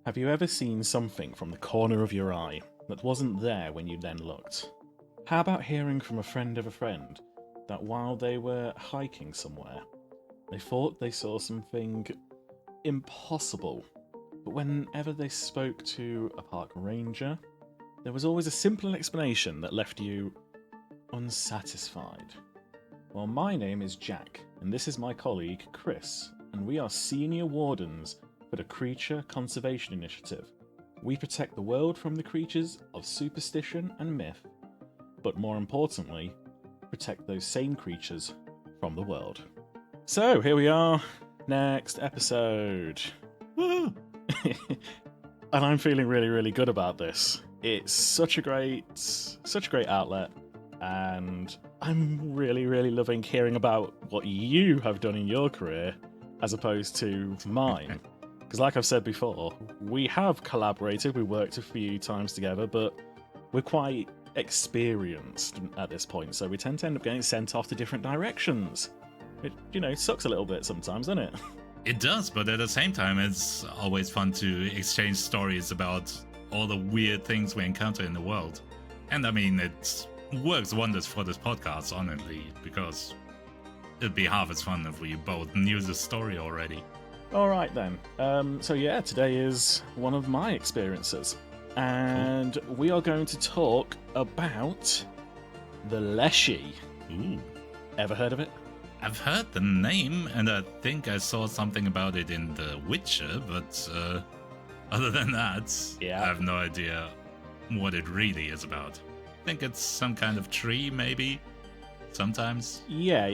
Have you ever seen something from the corner of your eye that wasn't there when you then looked? How about hearing from a friend of a friend that while they were hiking somewhere, they thought they saw something impossible, but whenever they spoke to a park ranger, there was always a simple explanation that left you unsatisfied? Well, my name is Jack, and this is my colleague Chris, and we are senior wardens for the Creature Conservation Initiative. We protect the world from the creatures of superstition and myth, but more importantly, protect those same creatures from the world. So, here we are, next episode. Woo! And I'm feeling really, really good about this. It's such a great outlet, and I'm really, really loving hearing about what you have done in your career as opposed to mine. Because like I've said before, we have collaborated, we worked a few times together, but we're quite experienced at this point, so we tend to end up getting sent off to different directions. It, sucks a little bit sometimes, doesn't it? It does, but at the same time, it's always fun to exchange stories about all the weird things we encounter in the world. And I mean, it works wonders for this podcast, honestly, because it'd be half as fun if we both knew the story already. Alright then, so yeah, today is one of my experiences, and we are going to talk about the Leshy. Ooh. Ever heard of it? I've heard the name, and I think I saw something about it in The Witcher, but other than that, yeah. I have no idea what it really is about. I think it's some kind of tree, maybe, sometimes. Yeah,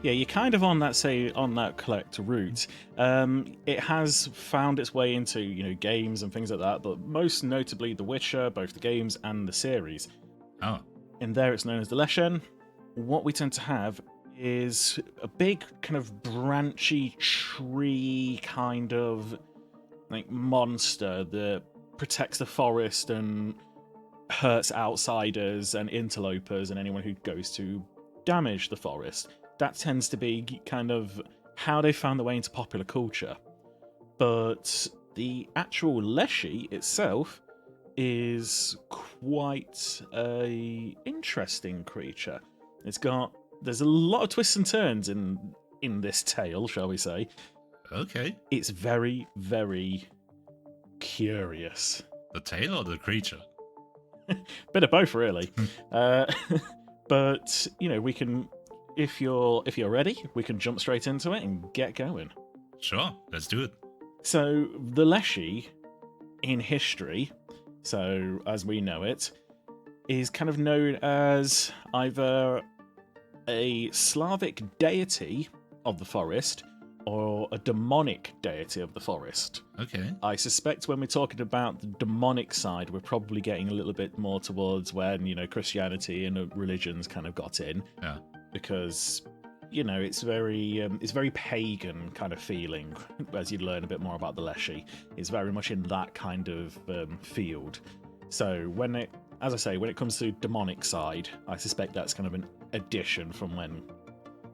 you're kind of on that collect route. It has found its way into games and things like that, but most notably The Witcher, both the games and the series. Oh. In there, it's known as the Leshen. What we tend to have is a big kind of branchy tree kind of like monster that protects the forest and hurts outsiders and interlopers and anyone who goes to damage the forest. That tends to be kind of how they found their way into popular culture. But the actual Leshy itself is quite a interesting creature. There's a lot of twists and turns in this tale, shall we say. Okay. It's very, very curious. The tale or the creature? Bit of both, really. But we can. If you're ready, we can jump straight into it and get going. Sure, let's do it. So, the Leshy, in history, so as we know it, is kind of known as either a Slavic deity of the forest or a demonic deity of the forest. Okay. I suspect when we're talking about the demonic side, we're probably getting a little bit more towards when, Christianity and religions kind of got in. Yeah. Because it's very pagan kind of feeling. As you learn a bit more about the Leshy, it's very much in that kind of field. So when it comes to demonic side, I suspect that's kind of an addition from when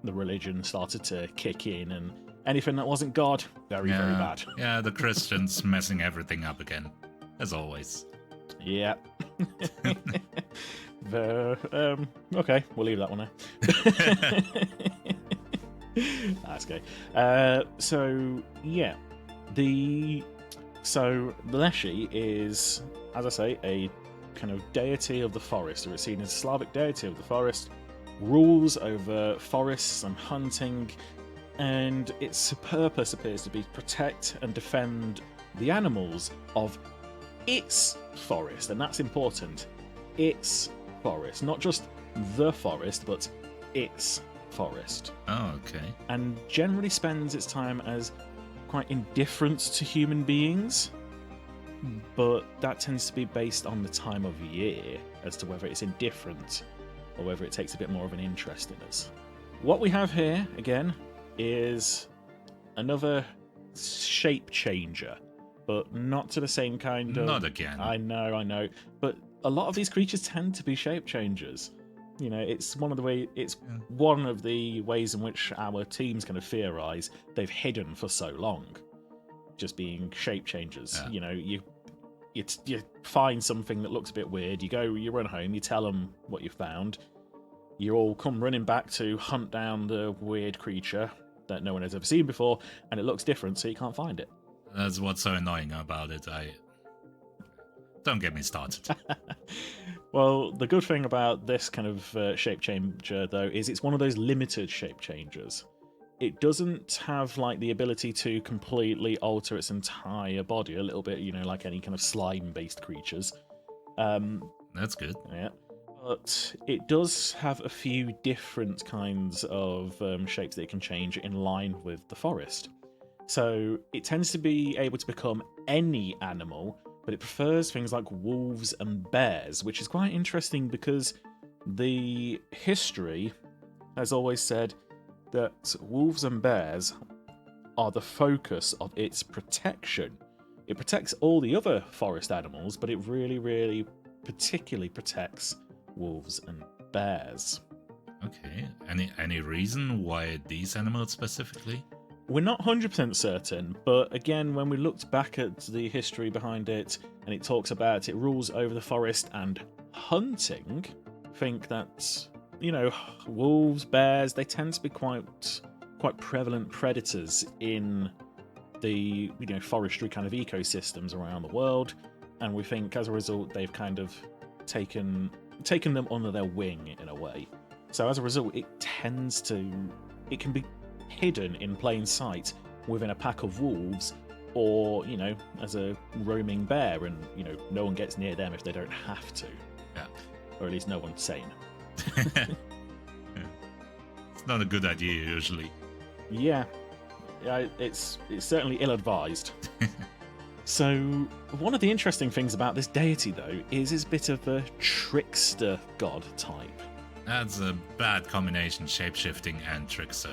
the religion started to kick in, and anything that wasn't God, very bad. Yeah, the Christians messing everything up again, as always. Yeah. Okay, we'll leave that one there. That's okay. So the Leshy is, as I say, a kind of deity of the forest, or it's seen as a Slavic deity of the forest, rules over forests and hunting, and its purpose appears to be protect and defend the animals of its forest, and that's important. Its forest, not just the forest, but its forest. Oh, okay. And generally spends its time as quite indifferent to human beings, but that tends to be based on the time of year as to whether it's indifferent or whether it takes a bit more of an interest in us. What we have here, again, is another shape changer, but not to the same kind of... Not again. I know. But a lot of these creatures tend to be shape changers. It's one of the ways in which our teams kind of theorize they've hidden for so long. just being shape changers. Yeah. You know, you find something that looks a bit weird, you run home, you tell them what you found, you all come running back to hunt down the weird creature that no one has ever seen before, and it looks different, so you can't find it. That's what's so annoying about it. Don't get me started. Well, the good thing about this kind of shape changer, though, is it's one of those limited shape changers. It doesn't have like the ability to completely alter its entire body, a little bit, you know, like any kind of slime-based creatures. That's good. Yeah. But it does have a few different kinds of shapes that it can change in line with the forest. So it tends to be able to become any animal, but it prefers things like wolves and bears, which is quite interesting because the history has always said that wolves and bears are the focus of its protection. It protects all the other forest animals, but it really, really particularly protects wolves and bears. Okay. Any reason why these animals specifically? We're not 100% certain, but again, when we looked back at the history behind it, and it talks about it rules over the forest and hunting, I think that, you know, wolves, bears, they tend to be quite prevalent predators in the, you know, forestry kind of ecosystems around the world, and we think as a result they've kind of taken them under their wing in a way. So as a result, it can be hidden in plain sight within a pack of wolves, or, you know, as a roaming bear, and, you know, no one gets near them if they don't have to. Yeah. Or at least no one's sane. Yeah. It's not a good idea usually. Yeah, it's certainly ill-advised. So one of the interesting things about this deity, though, is it's a bit of a trickster god type. That's a bad combination, shapeshifting and trickster.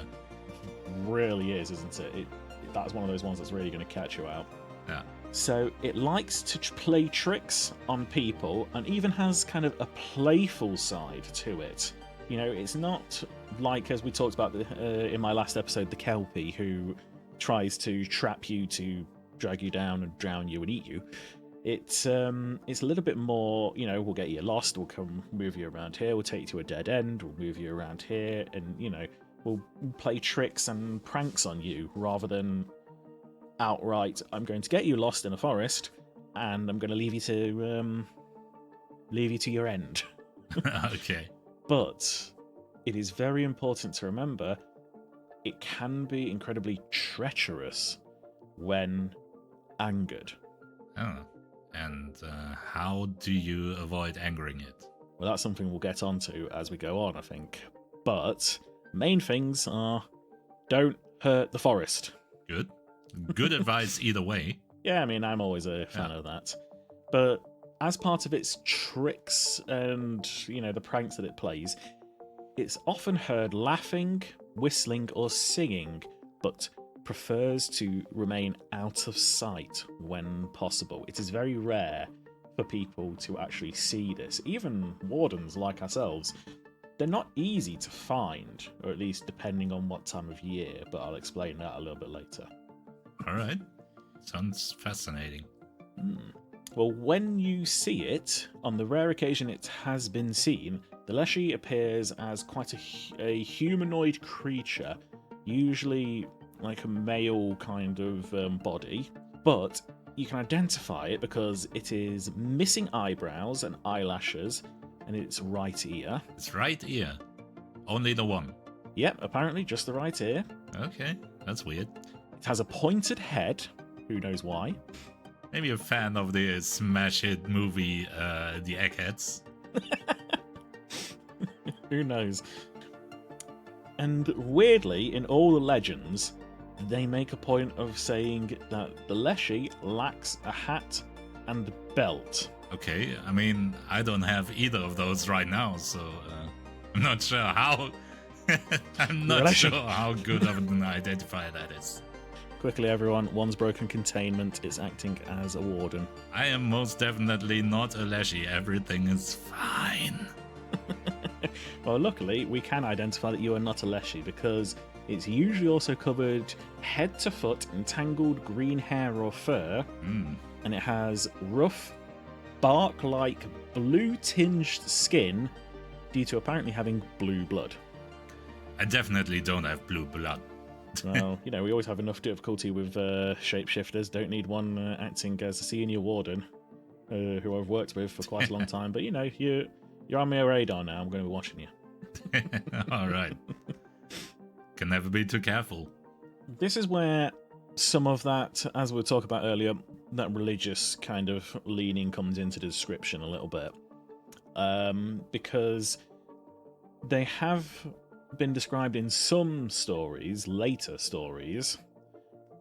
Really is, isn't it? That's one of those ones that's really going to catch you out. Yeah. So it likes to play tricks on people, and even has kind of a playful side to it. You know, it's not like, as we talked about in my last episode, the Kelpie, who tries to trap you to drag you down and drown you and eat you. It's a little bit more, you know, we'll get you lost, we'll come move you around here, we'll take you to a dead end, we'll move you around here, and, you know, we'll play tricks and pranks on you rather than outright, I'm going to get you lost in a forest and I'm going to leave you to your end. Okay. But it is very important to remember it can be incredibly treacherous when angered. Oh. And how do you avoid angering it? Well, that's something we'll get onto as we go on, I think. But main things are, don't hurt the forest. Good. Good advice either way. Yeah, I mean, I'm always a fan of that. But as part of its tricks and, you know, the pranks that it plays, it's often heard laughing, whistling, or singing, but prefers to remain out of sight when possible. It is very rare for people to actually see this. Even wardens like ourselves, they're not easy to find, or at least depending on what time of year, but I'll explain that a little bit later. All right. Sounds fascinating. Well, when you see it, on the rare occasion it has been seen, the Leshy appears as quite a humanoid creature, usually like a male kind of body, but you can identify it because it is missing eyebrows and eyelashes, and its right ear. It's right ear. Only the one. Yep, apparently just the right ear. Okay, that's weird. It has a pointed head. Who knows why? Maybe a fan of the smash hit movie, The Eggheads. Who knows? And weirdly, in all the legends, they make a point of saying that the Leshy lacks a hat and belt. Okay, I mean, I don't have either of those right now, so I'm not sure how. I'm not sure how good of an identifier that is. Quickly, everyone, one's broken containment. It's acting as a warden. I am most definitely not a Leshy. Everything is fine. Well, luckily, we can identify that you are not a Leshy because It's usually also covered head to foot in tangled green hair or fur, and it has rough, bark-like, blue-tinged skin due to apparently having blue blood. I definitely don't have blue blood. Well, we always have enough difficulty with shapeshifters. Don't need one acting as a senior warden, who I've worked with for quite a long time. But, you're on my radar now. I'm going to be watching you. All right. Can never be too careful. This is where some of that, as we talked about earlier, that religious kind of leaning comes into the description a little bit. Because they have been described in some stories, later stories,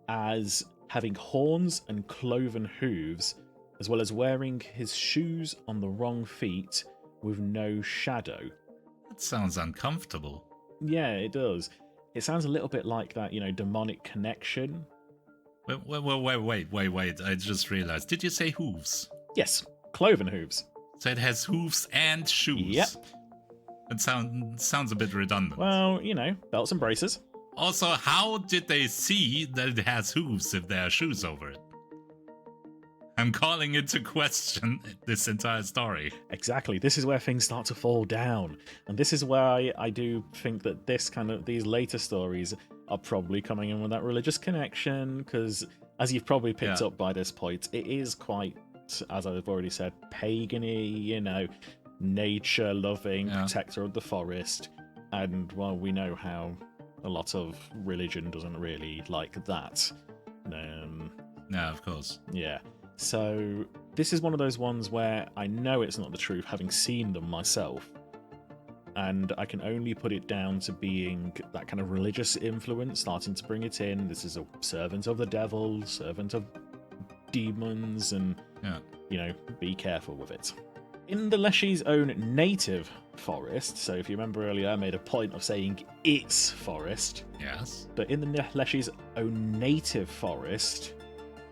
as having horns and cloven hooves, as well as wearing his shoes on the wrong feet with no shadow. That sounds uncomfortable. Yeah, it does. It sounds a little bit like that, demonic connection. Wait. I just realized. Did you say hooves? Yes, cloven hooves. So it has hooves and shoes. Yep. It sounds a bit redundant. Well, belts and braces. Also, how did they see that it has hooves if there are shoes over it? I'm calling into question this entire story. Exactly. This is where things start to fall down. And this is why I do think that these later stories are probably coming in with that religious connection, because as you've probably picked up by this point, it is quite, as I've already said, pagan-y, nature-loving, protector of the forest. And, well, we know how a lot of religion doesn't really like that. No, of course. Yeah. So this is one of those ones where I know it's not the truth, having seen them myself. And I can only put it down to being that kind of religious influence starting to bring it in. This is a servant of the devil, servant of demons, and, be careful with it. In the Leshy's own native forest, so if you remember earlier, I made a point of saying its forest. Yes. But in the Leshy's own native forest,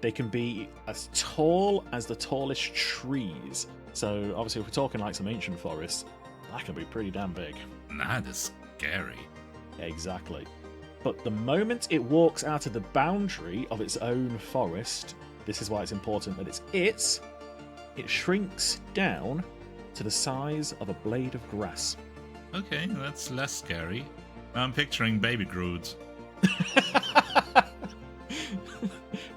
they can be as tall as the tallest trees. So obviously if we're talking like some ancient forests, that can be pretty damn big. That is scary. Exactly. But the moment it walks out of the boundary of its own forest, this is why it's important that it shrinks down to the size of a blade of grass. Okay, that's less scary. I'm picturing baby Groot.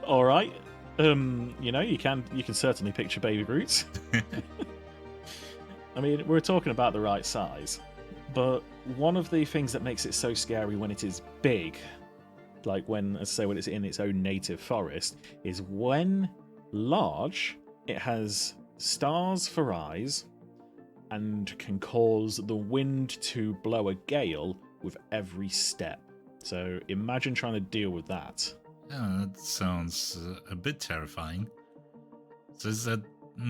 All right. You can certainly picture baby Groot. I mean, we're talking about the right size. But one of the things that makes it so scary when it is big, like when it's in its own native forest, is when large, it has stars for eyes and can cause the wind to blow a gale with every step. So imagine trying to deal with that. Yeah, that sounds a bit terrifying. So is that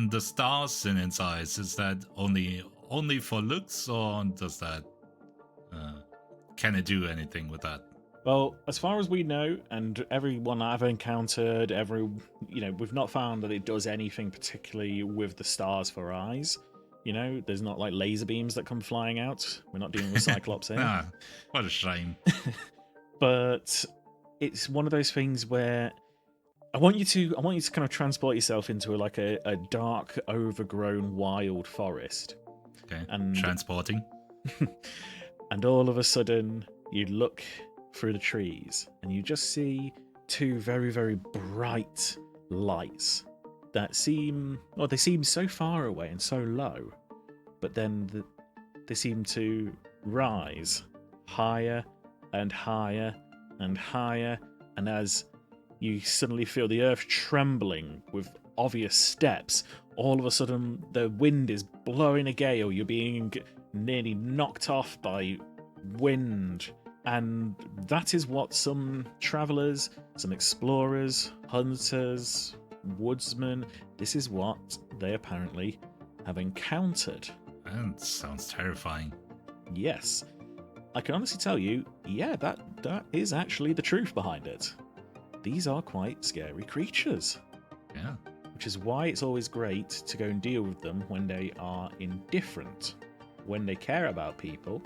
the stars in its eyes, is that only for looks, or does that can it do anything with that? Well, as far as we know, and everyone I've encountered, we've not found that it does anything particularly with the stars for eyes. There's not like laser beams that come flying out. We're not dealing with Cyclops here. What a shame. But it's one of those things where I want you to kind of transport yourself into a dark, overgrown, wild forest. Okay. And transporting. And all of a sudden, you look through the trees and you just see two very, very bright lights that seem so far away and so low, but then they seem to rise higher and higher and higher, and as you suddenly feel the earth trembling with obvious steps, all of a sudden the wind is blowing a gale, you're being nearly knocked off by wind, and that is what some travellers, some explorers, hunters, woodsmen, this is what they apparently have encountered. That sounds terrifying. Yes. I can honestly tell you, that is actually the truth behind it. These are quite scary creatures. Yeah. Which is why it's always great to go and deal with them when they are indifferent. When they care about people,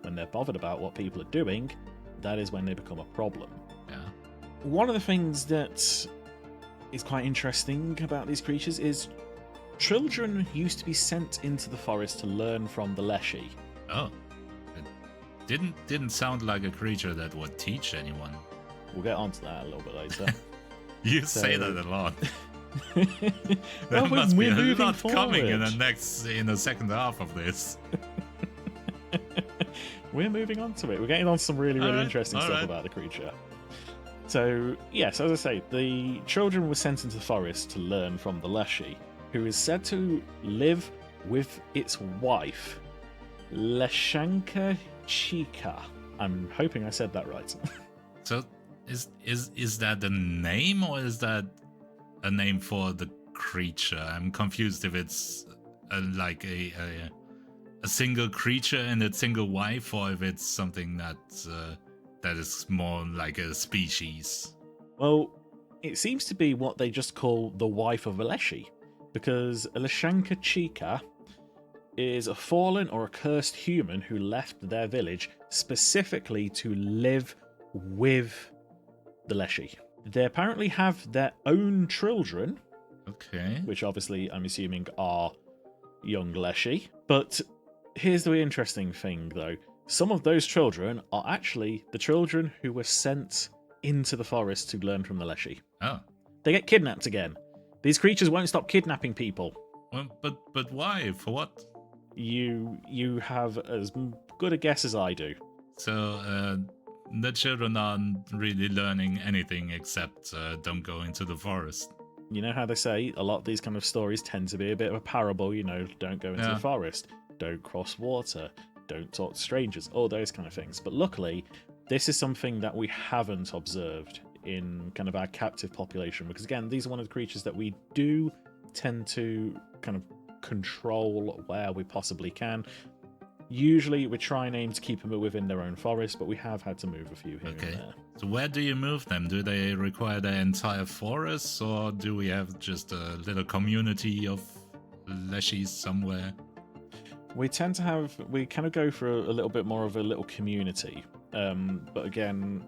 when they're bothered about what people are doing, that is when they become a problem. Yeah. One of the things that is quite interesting about these creatures is children used to be sent into the forest to learn from the Leshy. Oh. It didn't sound like a creature that would teach anyone. We'll get onto that a little bit later. You say that a lot. Well, There must be a lot forward. coming in the second half of this. We're moving on to it. We're getting on to some really Alright, interesting stuff alright. about the creature. So, yes, as I say, the children were sent into the forest to learn from the Leshy, who is said to live with its wife, Leshanka Chika. I'm hoping I said that right. So is that the name, or is that a name for the creature? I'm confused if it's like a single creature and its single wife, or if it's something that is more like a species. Well, it seems to be what they just call the wife of a Leshy, because a Leshanka Chika is a fallen or a cursed human who left their village specifically to live with the Leshy. They apparently have their own children, Okay. which obviously I'm assuming are young Leshy. But here's the interesting thing, though. Some of those children are actually the children who were sent into the forest to learn from the Leshy. Oh. They get kidnapped again. These creatures won't stop kidnapping people. Well, but why? For what? You have as good a guess as I do. So the children aren't really learning anything except don't go into the forest. You know how they say a lot of these kind of stories tend to be a bit of a parable, don't go into Yeah. the forest, don't cross water, don't talk to strangers, all those kind of things. But luckily, this is something that we haven't observed in kind of our captive population, because again, these are one of the creatures that we do tend to kind of control where we possibly can. Usually we try and aim to keep them within their own forest, but we have had to move a few here Okay. and there. So where do you move them? Do they require the entire forest, or do we have just a little community of Leshies somewhere? We kind of go for a little bit more of a little community. But again,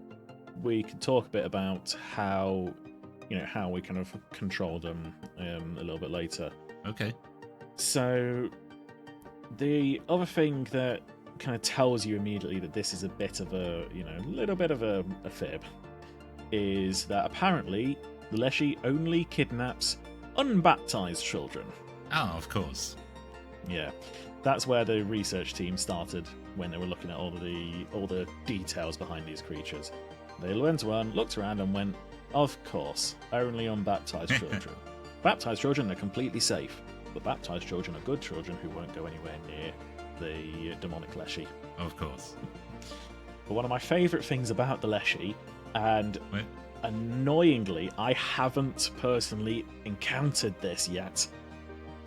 we can talk a bit about how we kind of control them a little bit later. Okay. So the other thing that kind of tells you immediately that this is a bit of a, little bit of a fib is that apparently the Leshy only kidnaps unbaptized children. Oh, of course. Yeah, that's where the research team started when they were looking at all the details behind these creatures. They looked around and went, of course, only unbaptized children. Baptized children are completely safe, but baptized children are good children who won't go anywhere near the demonic Leshy. Of course. But one of my favourite things about the Leshy, and Wait. annoyingly, I haven't personally encountered this yet.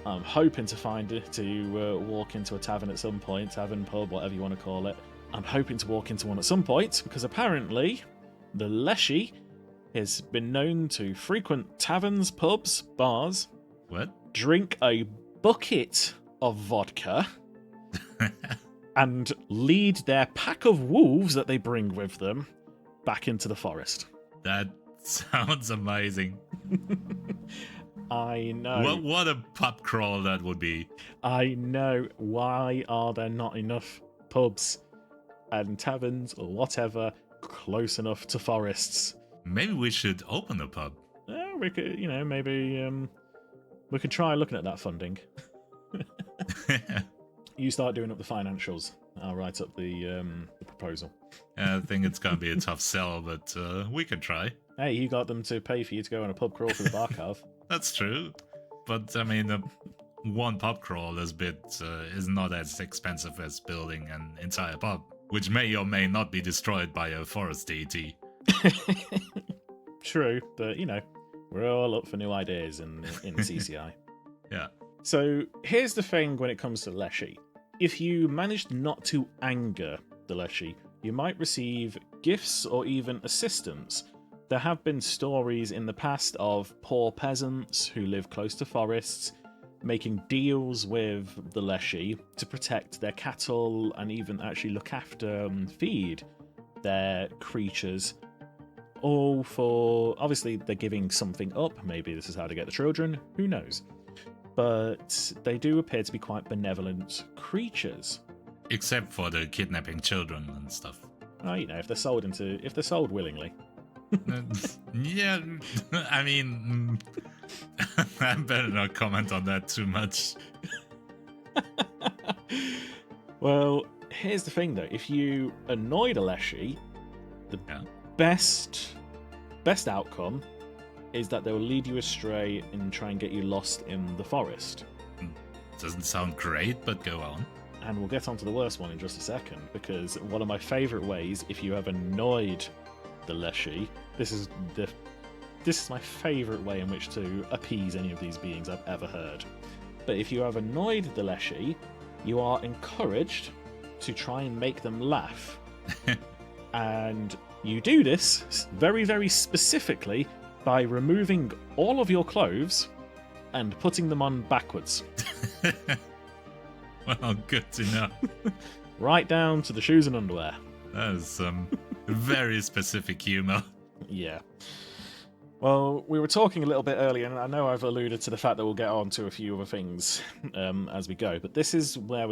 I'm hoping to walk into a tavern at some point, tavern, pub, whatever you want to call it. I'm hoping to walk into one at some point, because apparently the Leshy has been known to frequent taverns, pubs, bars, What? drink a bucket of vodka, and lead their pack of wolves that they bring with them back into the forest. That sounds amazing. I know. What a pub crawl that would be. I know. Why are there not enough pubs and taverns or whatever close enough to forests? Maybe we should open a pub. We could, maybe we could try looking at that funding. You start doing up the financials. I'll write up the proposal. I think it's gonna be a tough sell, but we can try. Hey, you got them to pay for you to go on a pub crawl for the bar carve. That's true. But I mean, one pub crawl is not as expensive as building an entire pub, which may or may not be destroyed by a forest deity. True, but we're all up for new ideas in CCI. Yeah. So here's the thing when it comes to Leshy. If you managed not to anger the Leshy, you might receive gifts or even assistance. There have been stories in the past of poor peasants who live close to forests making deals with the Leshy to protect their cattle and even actually look after and feed They're creatures, all for... Obviously, they're giving something up. Maybe this is how to get the children. Who knows? But they do appear to be quite benevolent creatures. Except for the kidnapping children and stuff. Well, if they're sold willingly. Yeah, I mean, I better not comment on that too much. Well, here's the thing though. If you annoyed a Leshy, the best outcome is that they will lead you astray and try and get you lost in the forest. Doesn't sound great, but go on. And we'll get on to the worst one in just a second, because one of my favourite ways, if you have annoyed the Leshy, this is my favourite way in which to appease any of these beings I've ever heard. But if you have annoyed the Leshy, you are encouraged to try and make them laugh. And you do this very, very specifically by removing all of your clothes and putting them on backwards. Well, good to know. Right down to the shoes and underwear. That is some very specific humor. Yeah. Well, we were talking a little bit earlier, and I know I've alluded to the fact that we'll get on to a few other things as we go, but this is where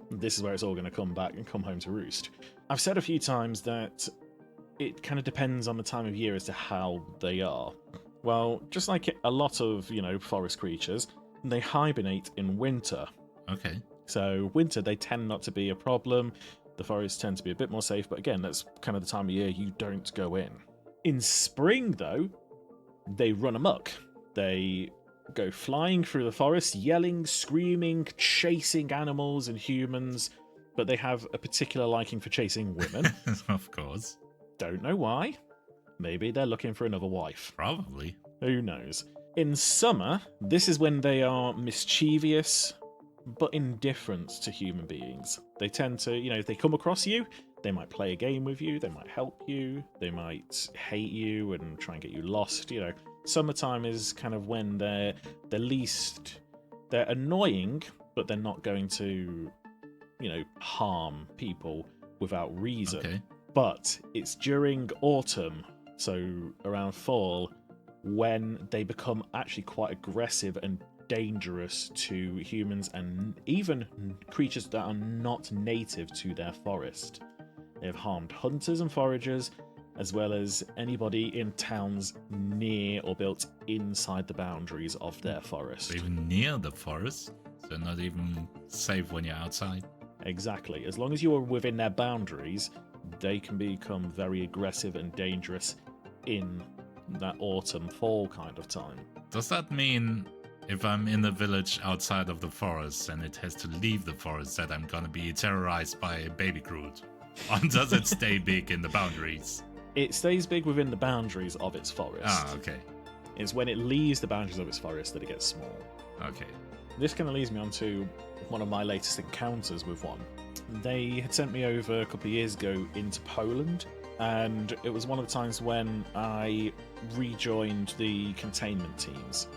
this is where it's all going to come back and come home to roost. I've said a few times that it kind of depends on the time of year as to how they are. Well, just like a lot of, forest creatures, they hibernate in winter. Okay. So winter, they tend not to be a problem. The forests tend to be a bit more safe, but again, that's kind of the time of year you don't go in. In spring, though, they run amok. They go flying through the forest, yelling, screaming, chasing animals and humans, but they have a particular liking for chasing women. Of course. Don't know why. Maybe they're looking for another wife. Probably. Who knows? In summer, this is when they are mischievous, but indifferent to human beings. They tend to, if they come across you, they might play a game with you, they might help you, they might hate you and try and get you lost. Summertime is kind of when they're annoying, but they're not going to, harm people without reason. Okay. But it's during autumn, so around fall, when they become actually quite aggressive and dangerous to humans and even creatures that are not native to their forest. They have harmed hunters and foragers, as well as anybody in towns near or built inside the boundaries of their forest. So even near the forest, so not even safe when you're outside. Exactly. As long as you are within their boundaries, they can become very aggressive and dangerous in that autumn, fall kind of time. Does that mean if I'm in the village outside of the forest and it has to leave the forest that I'm gonna be terrorized by a baby Groot? Or does it stay big in the boundaries? It stays big within the boundaries of its forest. Ah, okay. It's when it leaves the boundaries of its forest that it gets small. Okay. This kind of leads me on to one of my latest encounters with one. They had sent me over a couple of years ago into Poland, and it was one of the times when I rejoined the containment teams.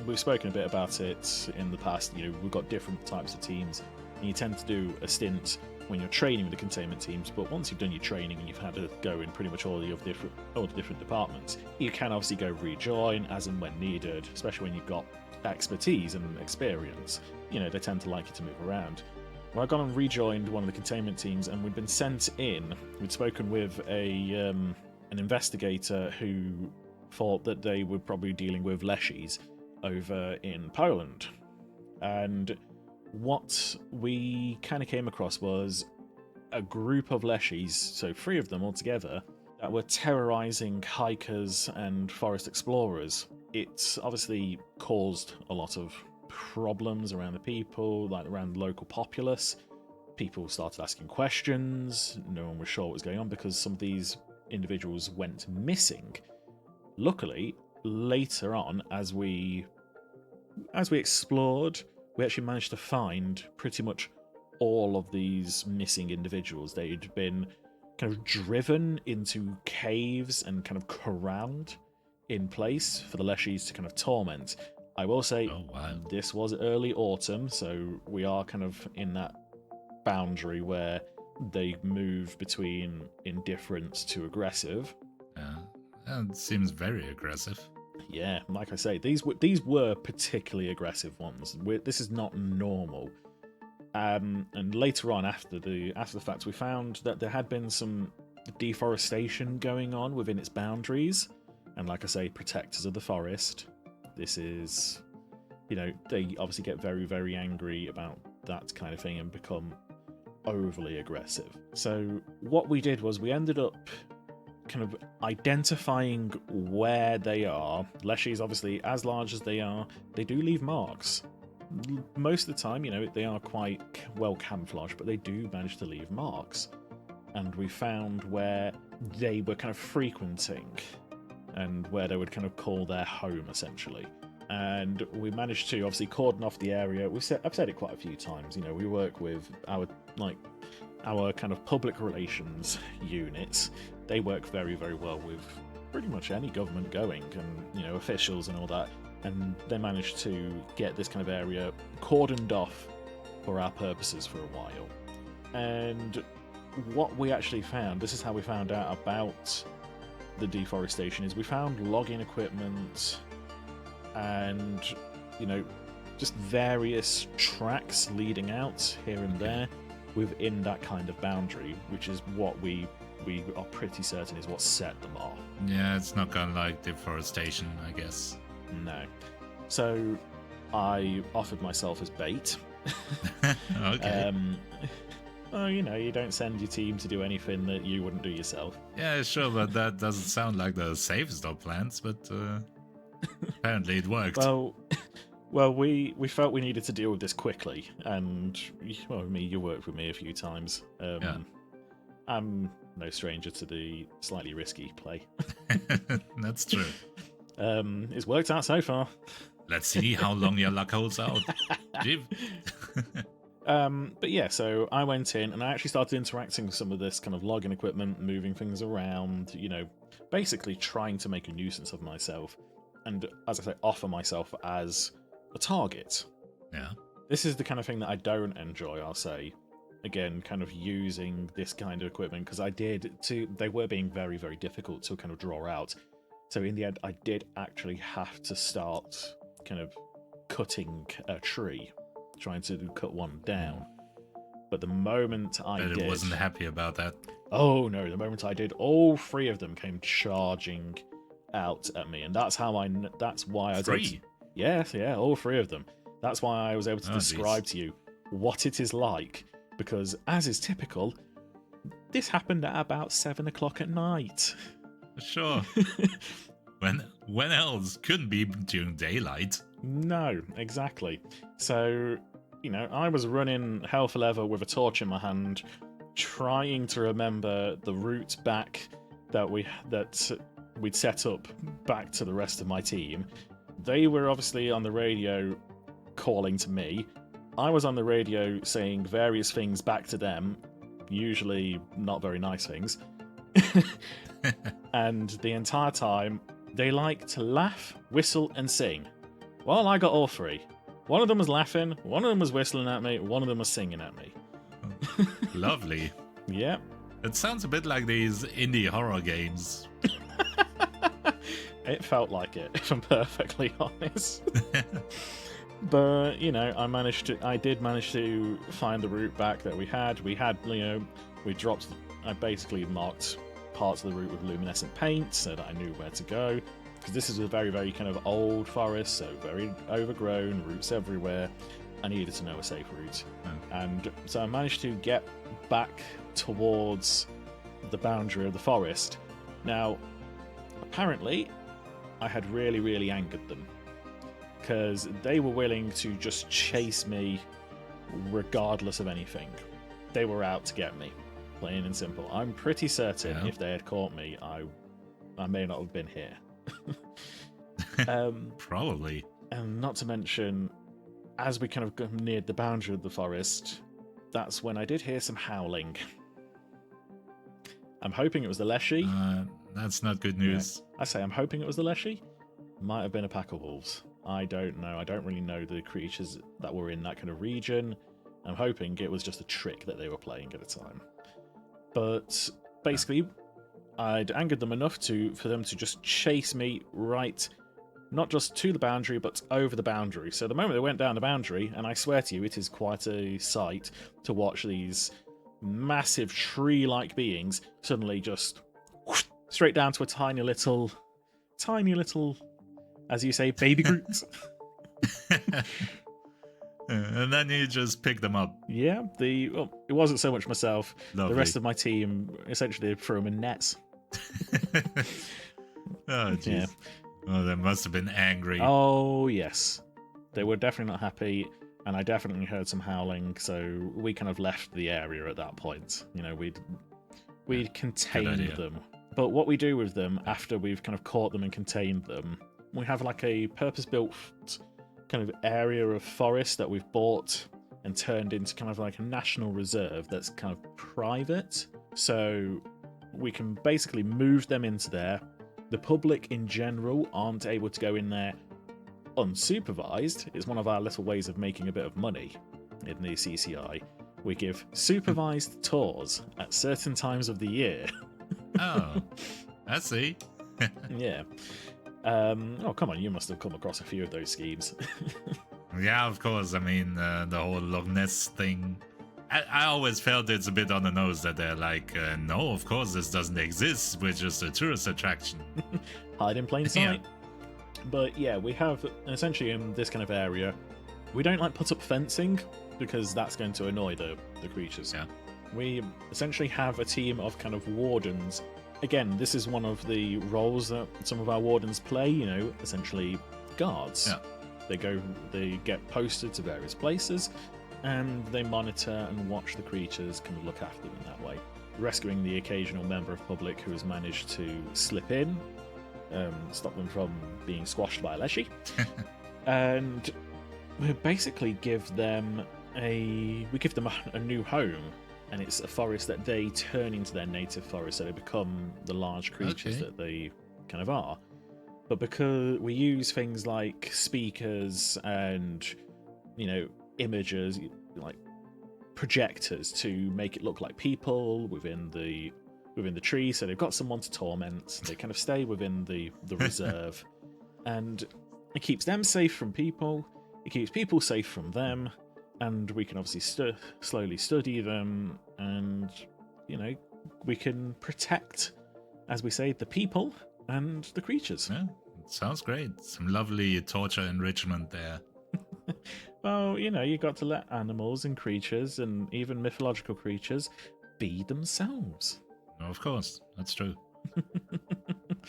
We've spoken a bit about it in the past. We've got different types of teams, and you tend to do a stint when you're training with the containment teams, but once you've done your training and you've had to go in pretty much all the different departments, you can obviously go rejoin as and when needed, especially when you've got expertise and experience. They tend to like you to move around. Well, I'd gone and rejoined one of the containment teams, and we'd been sent in. We'd spoken with an investigator who thought that they were probably dealing with Leshies over in Poland. And what we kind of came across was a group of Leshies, so 3 of them altogether, that were terrorizing hikers and forest explorers. It's obviously caused a lot of problems around the people, like around the local populace. People started asking questions. No one was sure what was going on because some of these individuals went missing. Luckily, later on, as we explored, we actually managed to find pretty much all of these missing individuals. They'd been kind of driven into caves and kind of corralled in place for the Leshies to kind of torment. I will say, this was early autumn, so we are kind of in that boundary where they move between indifferent to aggressive. That seems very aggressive. Yeah, like I say, these were particularly aggressive ones. This is not normal. And later on, after the fact, we found that there had been some deforestation going on within its boundaries. And like I say, protectors of the forest. This is, they obviously get very, very angry about that kind of thing and become overly aggressive. So what we did was we ended up kind of identifying where they are. Leshy's obviously, as large as they are, they do leave marks. Most of the time, they are quite well camouflaged, but they do manage to leave marks. And we found where they were kind of frequenting and where they would kind of call their home, essentially. And we managed to obviously cordon off the area. I've said it quite a few times. We work with our kind of public relations units. They work very, very well with pretty much any government going, and officials and all that. And they managed to get this kind of area cordoned off for our purposes for a while. And what we actually found, this is how we found out about the deforestation, is we found logging equipment and just various tracks leading out here and there within that kind of boundary, which is what we are pretty certain is what set them off. Yeah, it's not gonna like deforestation, I guess. No. So I offered myself as bait. Okay. Well, you don't send your team to do anything that you wouldn't do yourself. Yeah, sure, but that doesn't sound like the safest of plans, but apparently it worked. Well, we felt we needed to deal with this quickly, and you worked with me a few times. Yeah. I'm no stranger to the slightly risky play. That's true. It's worked out so far. Let's see how long your luck holds out. But yeah, so I went in and I actually started interacting with some of this kind of logging equipment, moving things around, basically trying to make a nuisance of myself. And as I say, offer myself as a target. Yeah. This is the kind of thing that I don't enjoy, I'll say. Again, kind of using this kind of equipment, because they were being very, very difficult to kind of draw out. So in the end, I did actually have to start kind of cutting a tree, trying to cut one down. But the moment I did... But it wasn't happy about that. Oh no, the moment I did, all three of them came charging out at me. And that's why I was able to... Yes, yeah, all three of them. That's why I was able to describe to you what it is like. Because, as is typical, this happened at about 7 o'clock at night. Sure. When else? Couldn't be during daylight. No, exactly. So, I was running hell for leather with a torch in my hand, trying to remember the route back that we'd set up back to the rest of my team. They were obviously on the radio calling to me. I was on the radio saying various things back to them, usually not very nice things. And the entire time, they like to laugh, whistle, and sing. Well, I got all three. One of them was laughing, one of them was whistling at me, one of them was singing at me. Lovely. Yep. It sounds a bit like these indie horror games. It felt like it, if I'm perfectly honest. But, I did manage to find the route back that we had. I basically marked parts of the route with luminescent paint so that I knew where to go. Because this is a very, very kind of old forest, so very overgrown, roots everywhere. I needed to know a safe route. Oh. And so I managed to get back towards the boundary of the forest. Now, apparently, I had really, really angered them. Because they were willing to just chase me regardless of anything. They were out to get me, plain and simple. I'm pretty certain if they had caught me, I may not have been here. Probably. And not to mention, as we kind of neared the boundary of the forest, that's when I did hear some howling. I'm hoping it was the Leshy. That's not good news. Yeah. I say I'm hoping it was the Leshy. Might have been a pack of wolves. I don't know. I don't really know the creatures that were in that kind of region. I'm hoping it was just a trick that they were playing at the time. But basically, I'd angered them enough for them to just chase me right, not just to the boundary, but over the boundary. So the moment they went down the boundary, and I swear to you, it is quite a sight to watch these massive tree-like beings suddenly just straight down to a tiny little, as you say, baby Groot. And then you just pick them up. Yeah, it wasn't so much myself. Lovely. The rest of my team essentially threw them in nets. Oh, jeez. Yeah. Oh, they must have been angry. Oh, yes. They were definitely not happy, and I definitely heard some howling, so we kind of left the area at that point. You know, we'd contained them. But what we do with them after we've kind of caught them and contained them, we have like a purpose-built kind of area of forest that we've bought and turned into kind of like a national reserve that's kind of private. So we can basically move them into there. The public in general aren't able to go in there unsupervised. It's one of our little ways of making a bit of money in the CCI. We give supervised tours at certain times of the year. Oh, I see. Yeah. Oh, come on, you must have come across a few of those schemes. Yeah, of course. I mean, the whole Loch Ness thing. I always felt it's a bit on the nose that they're like, no, of course this doesn't exist. We're just a tourist attraction. Hide in plain sight. Yeah. But yeah, we have, essentially in this kind of area, we don't like put up fencing because that's going to annoy the creatures. Yeah. We essentially have a team of kind of wardens. Again, this is one of the roles that some of our wardens play, you know, essentially guards. Yeah. They get posted to various places, and they monitor and watch the creatures, kind of look after them in that way, rescuing the occasional member of public who has managed to slip in, stop them from being squashed by a Leshy, and we basically give them a new home. And it's a forest that they turn into their native forest, so they become the large creatures that they kind of are. But because we use things like speakers and, you know, images, like projectors, to make it look like people within the tree, so they've got someone to torment. They kind of stay within the reserve, and it keeps them safe from people. It keeps people safe from them. And we can obviously slowly study them, and, you know, we can protect, as we say, the people and the creatures. Yeah, sounds great. Some lovely torture enrichment there. Well, you know, you got to let animals and creatures, and even mythological creatures, be themselves. Of course, that's true.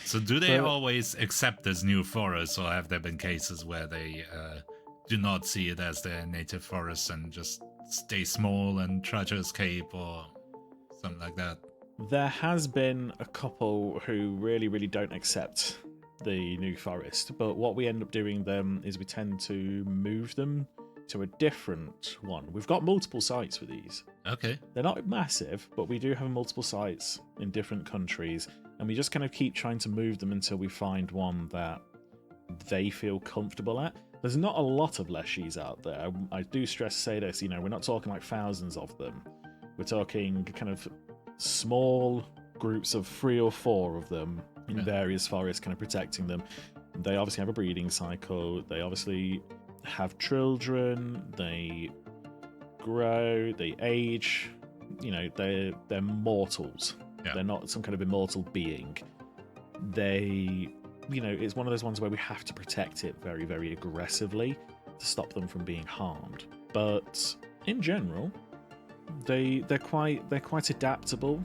So do they always accept this new forest, or have there been cases where they do not see it as their native forest and just stay small and try to escape or something like that? There has been a couple who really, really don't accept the new forest, but what we end up doing then is we tend to move them to a different one. We've got multiple sites for these. Okay. They're not massive, but we do have multiple sites in different countries, and we just kind of keep trying to move them until we find one that they feel comfortable at. There's not a lot of Leshies out there. I do say this, you know, we're not talking like thousands of them. We're talking kind of small groups of 3 or 4 of them in various forests, kind of protecting them. They obviously have a breeding cycle. They obviously have children. They grow. They age. You know, they're mortals. Yeah. They're not some kind of immortal being. You know, it's one of those ones where we have to protect it very, very aggressively to stop them from being harmed. But in general, they're quite adaptable.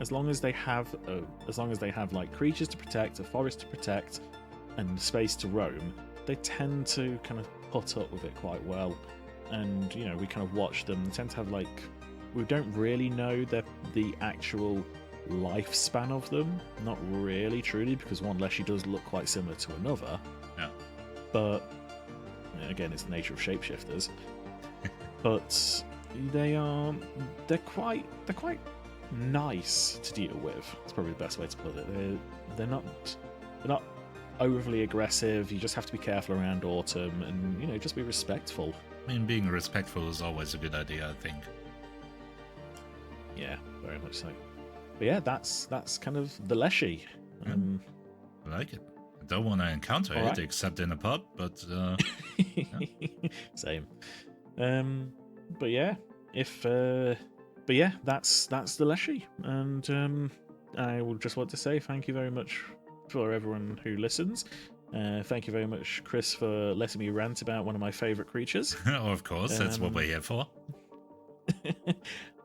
As long as they have like creatures to protect, a forest to protect, and space to roam, they tend to kind of put up with it quite well. And, you know, we kind of watch them. They tend to have, like, we don't really know the actual lifespan of them, not really truly, because one Leshy does look quite similar to another. Yeah. But again, it's the nature of shapeshifters. But they're quite nice to deal with. It's probably the best way to put it. They're not overly aggressive. You just have to be careful around autumn, and just be respectful. I mean, being respectful is always a good idea, I think. Yeah, very much so. But yeah, that's kind of the Leshy. I like it. I don't want to encounter it except in a pub, but yeah. Same. But yeah, that's the Leshy, and I would just want to say thank you very much for everyone who listens. Thank you very much, Chris, for letting me rant about one of my favourite creatures. Of course, that's what we're here for.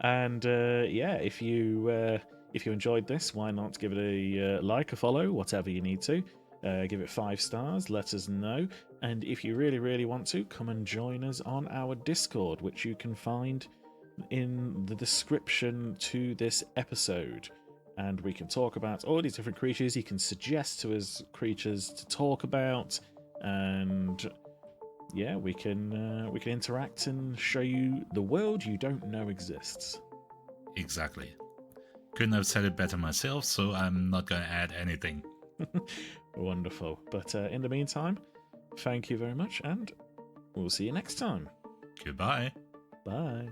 And yeah, if you enjoyed this, why not give it a like, a follow, whatever you need to. Give it 5 stars, let us know. And if you really, really want to, come and join us on our Discord, which you can find in the description to this episode. And we can talk about all these different creatures. You can suggest to us creatures to talk about, and yeah, we can interact and show you the world you don't know exists. Exactly. Couldn't have said it better myself, so I'm not going to add anything. Wonderful. But in the meantime, thank you very much, and we'll see you next time. Goodbye. Bye.